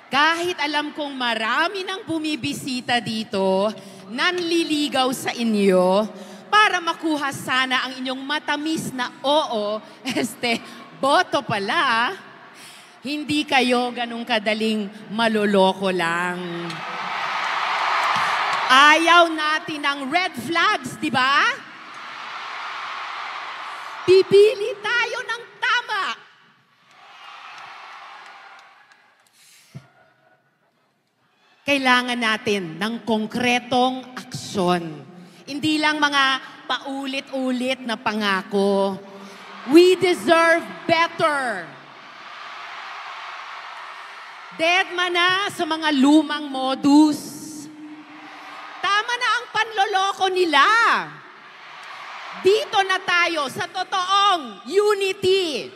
Kahit alam kong marami nang bumibisita dito, nanliligaw sa inyo, para makuha sana ang inyong matamis na oo, boto pala, hindi kayo ganun kadaling maloloko lang. Ayaw natin ng red flags, di ba? Pipili tayo ng tama. Kailangan natin ng konkretong aksyon. Hindi lang mga paulit-ulit na pangako. We deserve better. Deadma na sa mga lumang modus. Tama na ang panloloko nila. Dito na tayo sa totoong unity.